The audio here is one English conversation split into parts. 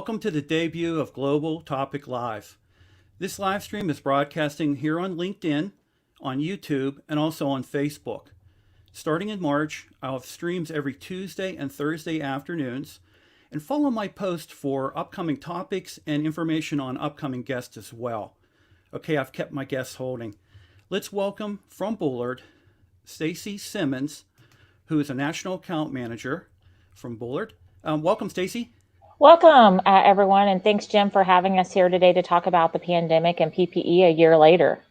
Welcome to the debut of Global Topic Live. This live stream is broadcasting here on LinkedIn, on YouTube, and also on Facebook. Starting in March, I'll have streams every Tuesday and Thursday afternoons, and follow my post for upcoming topics and information on upcoming guests as well. Okay, I've kept my guests holding. Let's welcome from Bullard, Stacy Simmons, who is a National Account Manager from Bullard. Welcome, Stacy. Welcome, everyone, and thanks, Jim, for having us here today to talk about the pandemic and PPE a year later.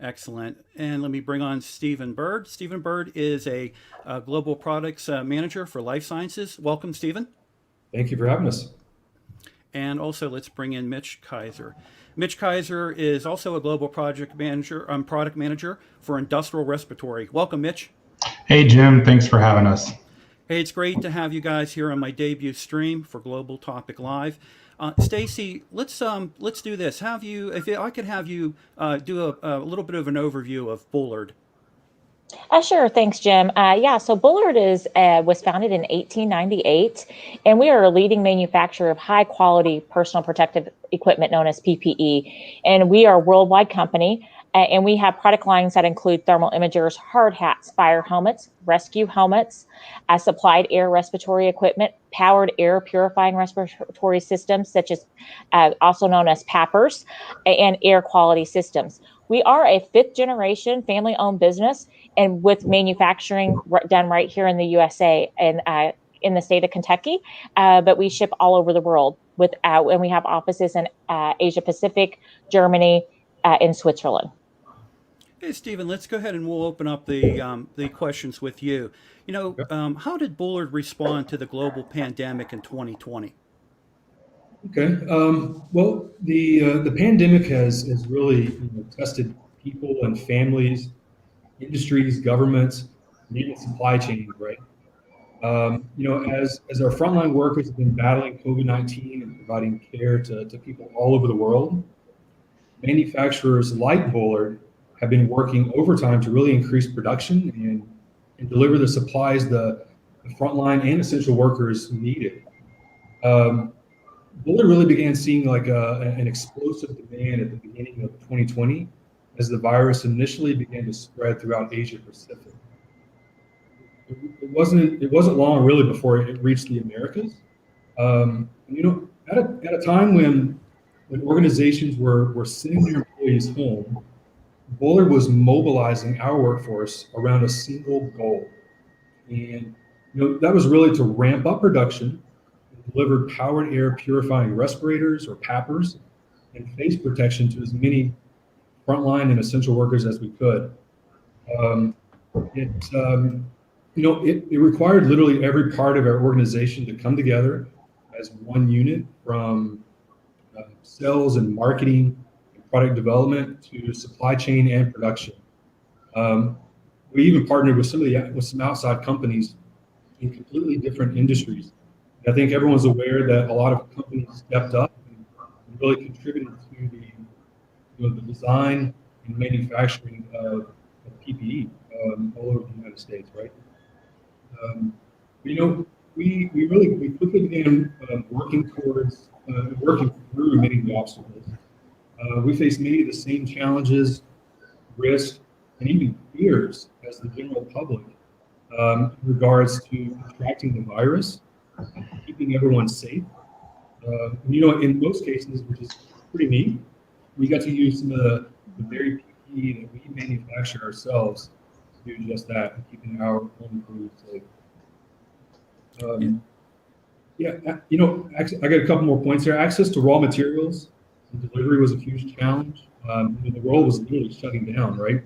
Excellent. And let me bring on Stephen Bird. Stephen Bird is a Global Products Manager for Life Sciences. Welcome, Stephen. Thank you for having us. And also let's bring in Mitch Kaiser. Mitch Kaiser is also a Global Product Manager for Industrial Respiratory. Welcome, Mitch. Hey, Jim. Thanks for having us. Hey, it's great to have you guys here on my debut stream for Global Topic Live. Stacy, let's do this. If I could have you do a little bit of an overview of Bullard. Sure. Thanks, Jim. So Bullard was founded in 1898, and we are a leading manufacturer of high-quality personal protective equipment known as PPE. And we are a worldwide company, and we have product lines that include thermal imagers, hard hats, fire helmets, rescue helmets, supplied air respiratory equipment, powered air purifying respiratory systems, such as also known as PAPRs, and air quality systems. We are a fifth-generation family-owned business, and with manufacturing done right here in the USA and in the state of Kentucky, but we ship all over the world. And we have offices in Asia Pacific, Germany, and Switzerland. Hey, Stephen, let's go ahead and we'll open up the questions with you. How did Bullard respond to the global pandemic in 2020? Okay. Well, the pandemic has really tested people and families, industries, governments, and even supply chains, right? As our frontline workers have been battling COVID-19 and providing care to people all over the world, manufacturers like Bullard have been working overtime to really increase production and deliver the supplies the frontline and essential workers needed. Bullard really began seeing an explosive demand at the beginning of 2020 as the virus initially began to spread throughout Asia Pacific. It wasn't long really before it reached the Americas. At a time when organizations were sending their employees home, Bullard was mobilizing our workforce around a single goal. And that was really to ramp up production, deliver powered air purifying respirators or PAPRs and face protection to as many frontline and essential workers as we could. It required literally every part of our organization to come together as one unit, from sales and marketing, product development to supply chain and production. We even partnered with some outside companies in completely different industries. I think everyone's aware that a lot of companies stepped up and really contributed to the design and manufacturing of PPE all over the United States, right? We quickly began working through many of the obstacles. We faced many of the same challenges, risks, and even fears as the general public in regards to contracting the virus, keeping everyone safe. In most cases, which is pretty neat, we got to use some of the very PPE that we manufacture ourselves to do just that, keeping our own employees safe. I got a couple more points here. Access to raw materials and delivery was a huge challenge. The world was literally shutting down, right?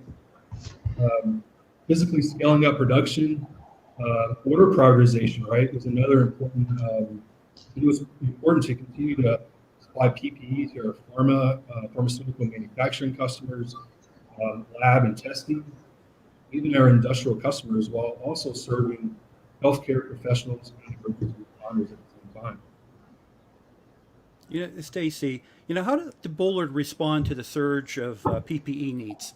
Physically scaling up production, order prioritization, right, was another important. It was important to continue to supply PPE to our pharmaceutical manufacturing customers, lab and testing, even our industrial customers, while also serving healthcare professionals and emergency responders at the same time. Stacy, how did Bullard respond to the surge of PPE needs?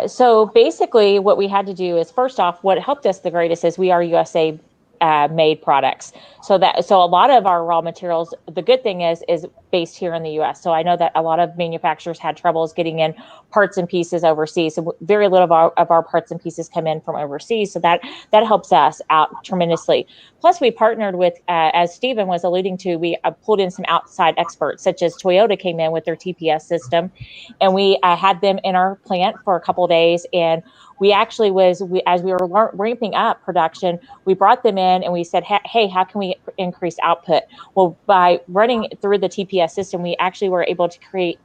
So basically what we had to do is, first off, what helped us the greatest is we are USA made products. So a lot of our raw materials, the good thing is based here in the U.S. So I know that a lot of manufacturers had troubles getting in parts and pieces overseas. So very little of our parts and pieces come in from overseas. So that helps us out tremendously. Plus, we partnered with, as Stephen was alluding to, we pulled in some outside experts, such as Toyota came in with their TPS system, and we had them in our plant for a couple of days. And we actually as we were ramping up production, we brought them in and we said, hey, how can we increase output? Well, by running through the TPS system, we actually were able to create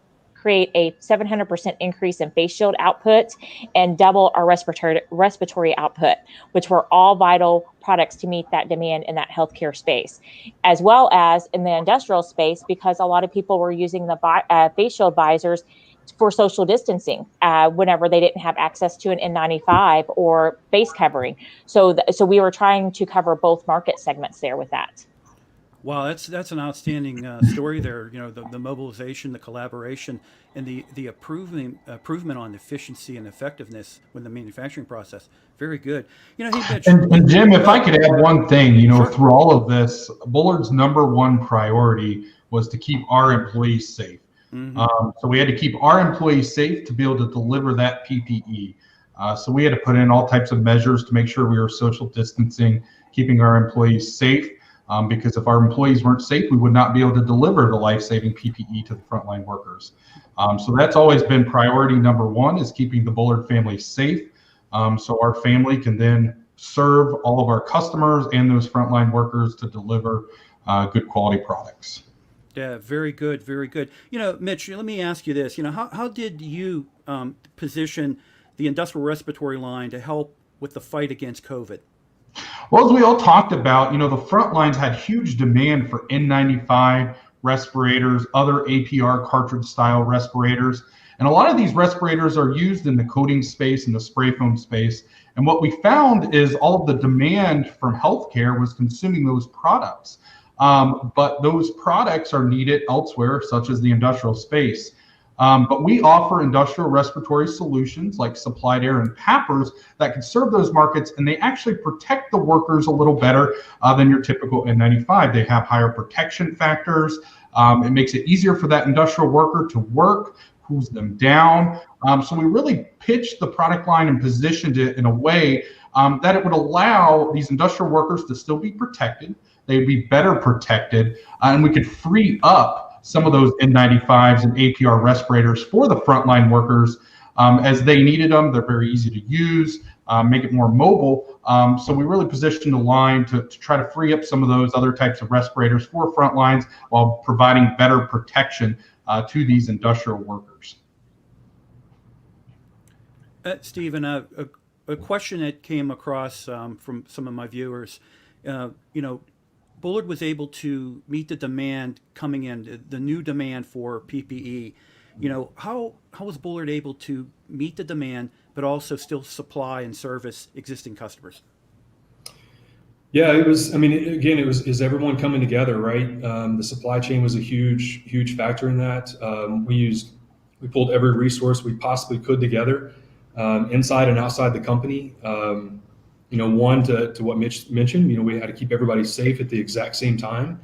a 700% increase in face shield output and double our respiratory output, which were all vital products to meet that demand in that healthcare space, as well as in the industrial space, because a lot of people were using the face shield visors for social distancing whenever they didn't have access to an N95 or face covering. So we were trying to cover both market segments there with that. Wow, that's an outstanding story there. You know, the mobilization, the collaboration, and the improvement on efficiency and effectiveness with the manufacturing process. Very good. You know, and Jim, if I could add one thing, Sure. through all of this, Bullard's #1 priority was to keep our employees safe. Mm-hmm. So we had to keep our employees safe to be able to deliver that PPE. So we had to put in all types of measures to make sure we were social distancing, keeping our employees safe. Because if our employees weren't safe, we would not be able to deliver the life-saving PPE to the frontline workers. So that's always been priority #1, is keeping the Bullard family safe, so our family can then serve all of our customers and those frontline workers to deliver good quality products. Yeah, very good, very good. You know, Mitch, let me ask you this. You know, how did you position the industrial respiratory line to help with the fight against COVID? Well, as we all talked about, the front lines had huge demand for N95 respirators, other APR cartridge style respirators. And a lot of these respirators are used in the coating space and the spray foam space. And what we found is all of the demand from healthcare was consuming those products. But those products are needed elsewhere, such as the industrial space. But we offer industrial respiratory solutions like supplied air and PAPRs that can serve those markets, and they actually protect the workers a little better than your typical N95. They have higher protection factors. It makes it easier for that industrial worker to work, cools them down. So we really pitched the product line and positioned it in a way that it would allow these industrial workers to still be protected. They'd be better protected, and we could free up some of those N95s and APR respirators for the frontline workers as they needed them. They're very easy to use, make it more mobile. So we really positioned the line to try to free up some of those other types of respirators for front lines while providing better protection to these industrial workers. Stephen, a question that came across from some of my viewers, Bullard was able to meet the demand coming in, the new demand for PPE. How was Bullard able to meet the demand, but also still supply and service existing customers? Yeah, it was is everyone coming together, right? The supply chain was a huge factor in that. We pulled every resource we possibly could together, inside and outside the company. One, to what Mitch mentioned, we had to keep everybody safe at the exact same time.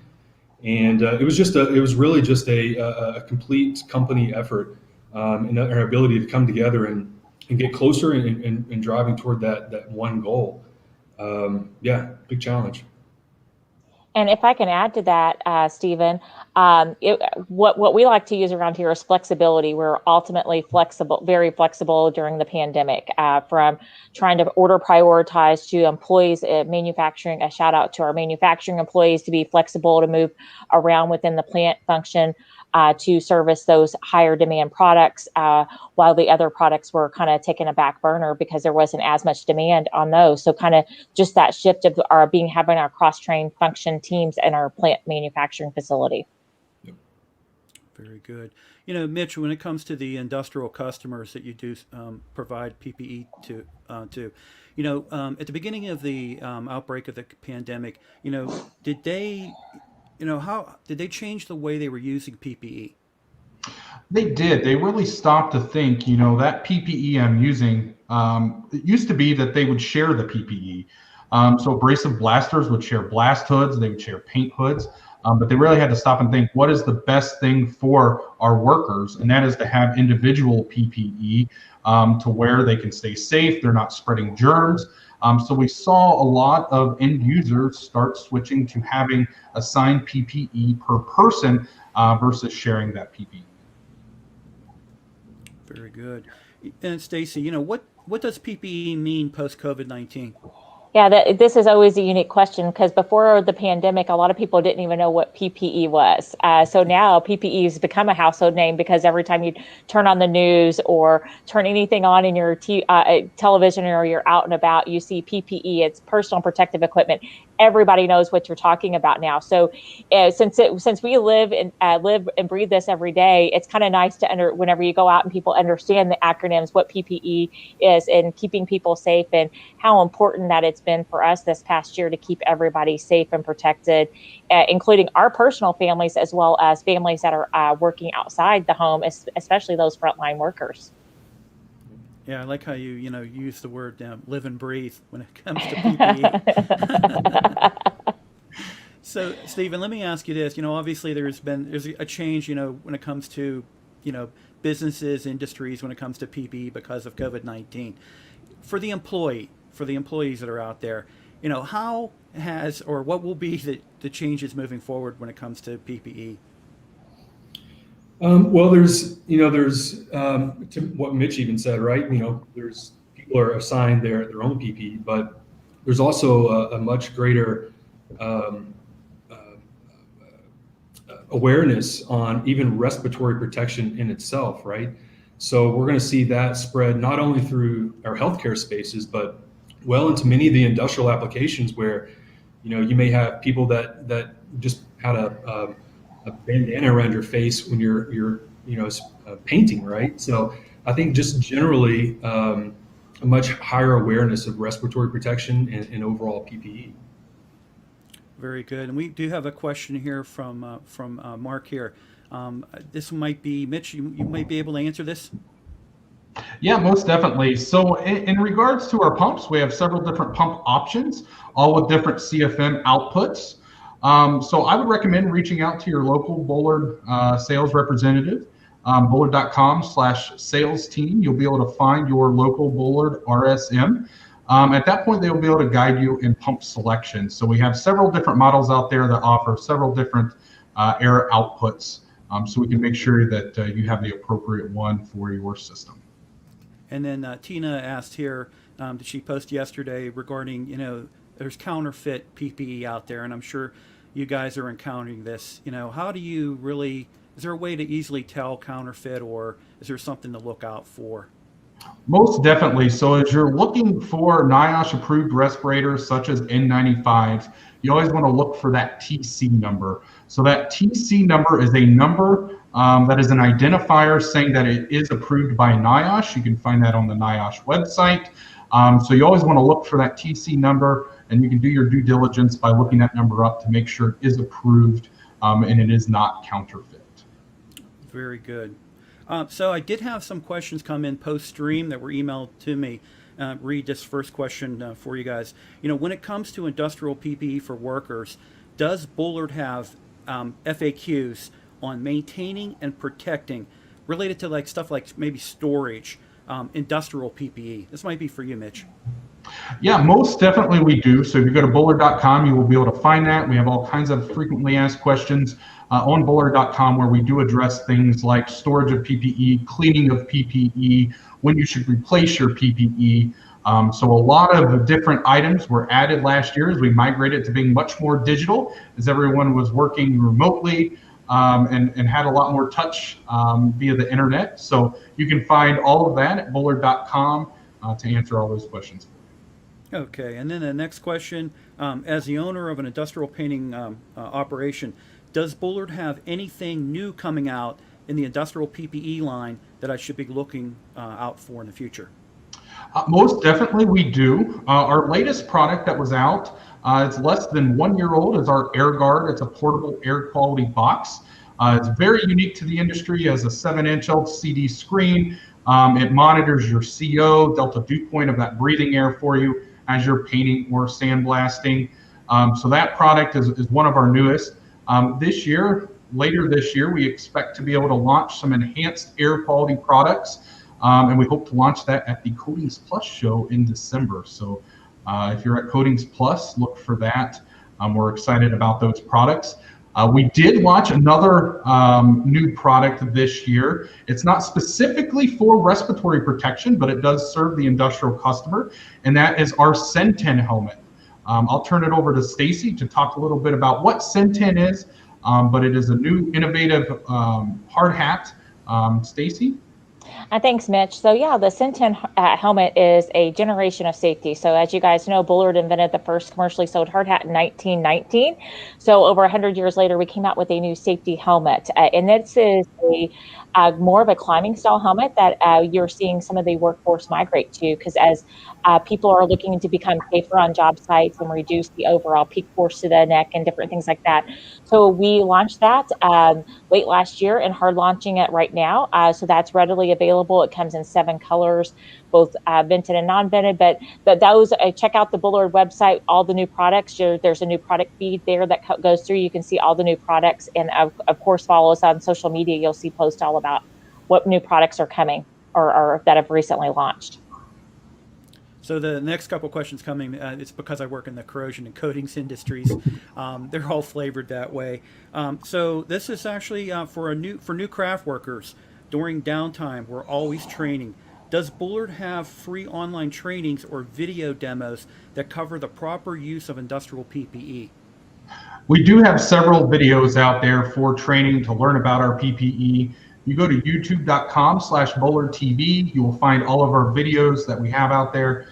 And it was really just a complete company effort, and our ability to come together and get closer and driving toward that one goal. Big challenge. And if I can add to that, Stephen, what we like to use around here is flexibility. We're ultimately very flexible during the pandemic, from trying to order prioritize to employees, manufacturing. A shout out to our manufacturing employees to be flexible to move around within the plant function to service those higher demand products, while the other products were kind of taking a back burner because there wasn't as much demand on those. So kind of just that shift of having our cross-trained function teams in our plant manufacturing facility. Yep. Very good. Mitch, when it comes to the industrial customers that you do provide PPE to, at the beginning of the outbreak of the pandemic, how did they change the way they were using PPE? They did. They really stopped to think, that PPE I'm using, it used to be that they would share the PPE. So abrasive blasters would share blast hoods, they would share paint hoods, but they really had to stop and think, what is the best thing for our workers? And that is to have individual PPE to where they can stay safe, they're not spreading germs. So we saw a lot of end users start switching to having assigned PPE per person versus sharing that PPE. Very good. And Stacy, what does PPE mean post COVID-19? Yeah, this is always a unique question because before the pandemic, a lot of people didn't even know what PPE was. So now PPE has become a household name because every time you turn on the news or turn anything on in your television or you're out and about, you see PPE. It's personal protective equipment. Everybody knows what you're talking about now. So since we live and breathe this every day, it's kind of nice to whenever you go out and people understand the acronyms, what PPE is, and keeping people safe and how important that it's been for us this past year to keep everybody safe and protected, including our personal families as well as families that are working outside the home, especially those frontline workers. Yeah, I like how you use the word live and breathe when it comes to PPE. So, Stephen, let me ask you this. Obviously there's a change, when it comes to, businesses, industries, when it comes to PPE because of COVID-19. For the employees that are out there, how has or what will be the changes moving forward when it comes to PPE? Well, there's to what Mitch even said, right? There's people are assigned their own PPE, but there's also a much greater awareness on even respiratory protection in itself, right? So we're going to see that spread not only through our healthcare spaces, but well into many of the industrial applications where, you may have people that just had a bandana around your face when you're painting, right? So I think just generally a much higher awareness of respiratory protection and overall PPE. Very good. And we do have a question here from Mark here. This might be Mitch. You might be able to answer this. Yeah, most definitely. So in regards to our pumps, we have several different pump options, all with different CFM outputs. So I would recommend reaching out to your local Bullard sales representative, bullard.com/sales team. You'll be able to find your local Bullard RSM. At that point, they will be able to guide you in pump selection. So we have several different models out there that offer several different air outputs, so we can make sure that you have the appropriate one for your system. And then Tina asked here, did she post yesterday regarding, there's counterfeit PPE out there, and I'm sure you guys are encountering this. How do you really, is there a way to easily tell counterfeit, or is there something to look out for? Most definitely. So as you're looking for NIOSH approved respirators such as N95s, you always want to look for that TC number. So that TC number is a number that is an identifier saying that it is approved by NIOSH. You can find that on the NIOSH website. So you always want to look for that TC number, and you can do your due diligence by looking that number up to make sure it is approved and it is not counterfeit. Very good. So I did have some questions come in post-stream that were emailed to me. Read this first question for you guys. When it comes to industrial PPE for workers, does Bullard have FAQs on maintaining and protecting related to stuff like maybe storage, industrial PPE? This might be for you, Mitch. Yeah, most definitely we do. So if you go to bullard.com, you will be able to find that. We have all kinds of frequently asked questions on bullard.com where we do address things like storage of PPE, cleaning of PPE, when you should replace your PPE. So a lot of the different items were added last year as we migrated to being much more digital as everyone was working remotely and had a lot more touch via the internet. So you can find all of that at bullard.com to answer all those questions. Okay, and then the next question, as the owner of an industrial painting operation, does Bullard have anything new coming out in the industrial PPE line that I should be looking out for in the future? Most definitely we do. Our latest product that was out, it's less than 1 year old, is our Air Guard. It's a portable air quality box. It's very unique to the industry as a 7-inch LCD screen. It monitors your CO, delta dew point of that breathing air for you. as you're painting or sandblasting. So that product is one of our newest. Later this year, we expect to be able to launch some enhanced air quality products. And we hope to launch that at the Coatings Plus show in December. So if you're at Coatings Plus, look for that. We're excited about those products. We did launch another new product this year. It's not specifically for respiratory protection, but it does serve the industrial customer, and that is our Centen helmet. I'll turn it over to Stacy to talk a little bit about what Centen is, but it is a new innovative hard hat. Stacy? Thanks, Mitch. So yeah, the Centen helmet is a generation of safety. So as you guys know, Bullard invented the first commercially sold hard hat in 1919. So over 100 years later, we came out with a new safety helmet. And this is more of a climbing style helmet that you're seeing some of the workforce migrate to, because as people are looking to become safer on job sites and reduce the overall peak force to the neck and different things like that. So we launched that late last year and hard launching it right now. So that's readily available. It comes in 7 colors, both vented and non-vented. But those, check out the Bullard website, all the new products. There's a new product feed there that goes through. You can see all the new products. And of course, follow us on social media. You'll see posts all about what new products are coming or that have recently launched. So the next couple questions coming, it's because I work in the corrosion and coatings industries. They're all flavored that way. So this is actually for new craft workers. During downtime, we're always training. Does Bullard have free online trainings or video demos that cover the proper use of industrial PPE? We do have several videos out there for training to learn about our PPE. You go to youtube.com/BullardTV. You will find all of our videos that we have out there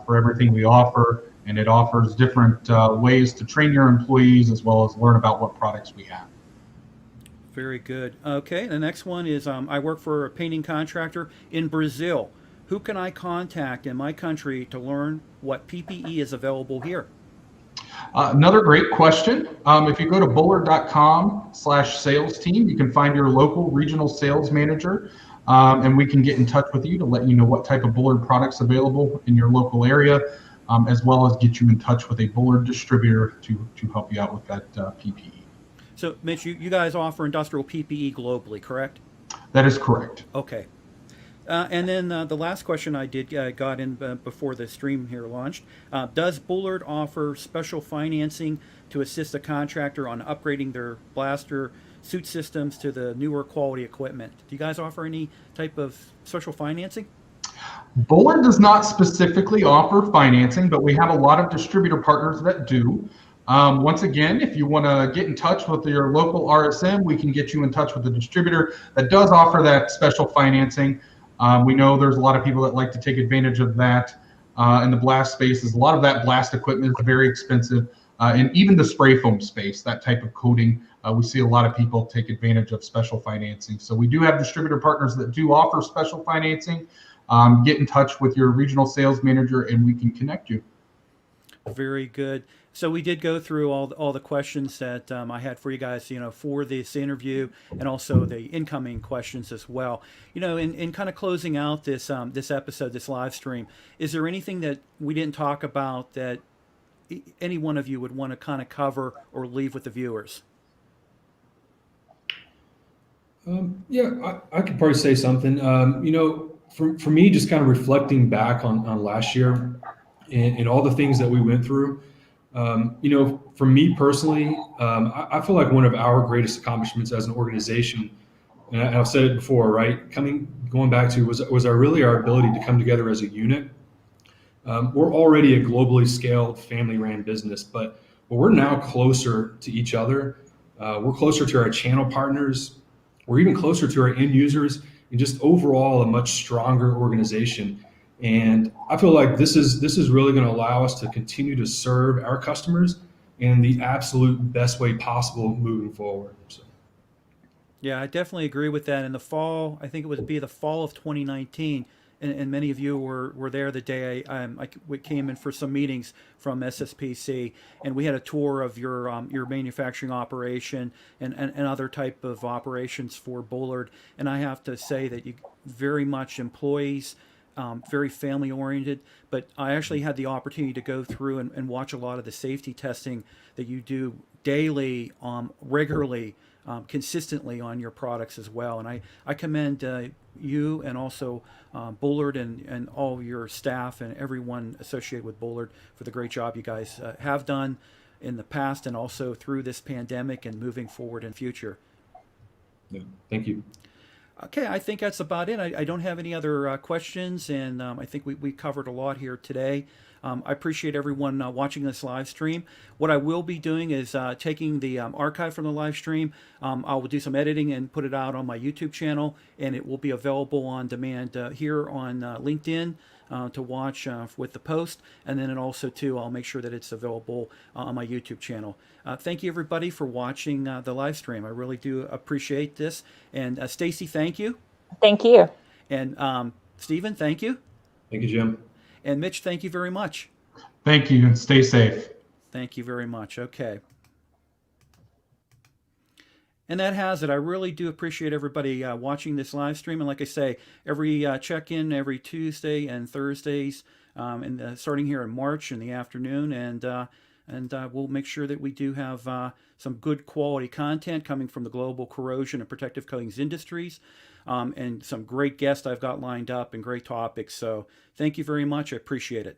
for everything we offer, and it offers different ways to train your employees as well as learn about what products we have. Very good. Okay, the next one is I work for a painting contractor in Brazil. Who can I contact in my country to learn what PPE is available here? Another great question. If you go to bullard.com/sales team, you can find your local regional sales manager, and we can get in touch with you to let you know what type of Bullard products available in your local area, as well as get you in touch with a Bullard distributor to help you out with that PPE. So, Mitch, you guys offer industrial PPE globally, correct? That is correct. Okay. And then the last question I got in before the stream here launched. Does Bullard offer special financing to assist a contractor on upgrading their blaster suit systems to the newer quality equipment? Do you guys offer any type of special financing? Bullard does not specifically offer financing, but we have a lot of distributor partners that do. Once again, if you want to get in touch with your local RSM, we can get you in touch with a distributor that does offer that special financing. We know there's a lot of people that like to take advantage of that in the blast spaces. A lot of that blast equipment is very expensive, and even the spray foam space, that type of coating, we see a lot of people take advantage of special financing. So we do have distributor partners that do offer special financing. Get in touch with your regional sales manager and we can connect you. Very good. So we did go through all the questions that I had for you guys, for this interview, and also the incoming questions as well. In kind of closing out this episode, this live stream, is there anything that we didn't talk about that any one of you would want to kind of cover or leave with the viewers? Yeah, I could probably say something. For me, just kind of reflecting back on last year and all the things that we went through. For me personally, I feel like one of our greatest accomplishments as an organization, and I've said it before, right? Going back to was our ability to come together as a unit. We're already a globally scaled family-ran business, but we're now closer to each other. We're closer to our channel partners. We're even closer to our end users, and just overall a much stronger organization. And I feel like this is really going to allow us to continue to serve our customers in the absolute best way possible moving forward. So. Yeah, I definitely agree with that. In the fall, I think it would be the fall of 2019, and many of you were there the day we came in for some meetings from SSPC, and we had a tour of your manufacturing operation and other type of operations for Bullard. And I have to say that you very much employees, very family oriented, but I actually had the opportunity to go through and watch a lot of the safety testing that you do daily, regularly, consistently on your products as well. And I commend you and also Bullard and all your staff and everyone associated with Bullard for the great job you guys have done in the past and also through this pandemic and moving forward in future. Yeah, thank you. Okay, I think that's about it. I don't have any other questions, and I think we covered a lot here today. I appreciate everyone watching this live stream. What I will be doing is taking the archive from the live stream. I will do some editing and put it out on my YouTube channel, and it will be available on demand here on LinkedIn to watch with the post, and then also too I'll make sure that it's available on my YouTube channel. Thank you everybody for watching the live stream. I really do appreciate this. And Stacy, thank you. Thank you. And Stephen, thank you. Thank you, Jim. And Mitch, thank you very much. Thank you, and stay safe. Thank you very much. Okay. And that has it. I really do appreciate everybody watching this live stream. And like I say, every check-in every Tuesday and Thursdays, and starting here in March in the afternoon. And we'll make sure that we do have some good quality content coming from the global corrosion and protective coatings industries, and some great guests I've got lined up and great topics. So thank you very much. I appreciate it.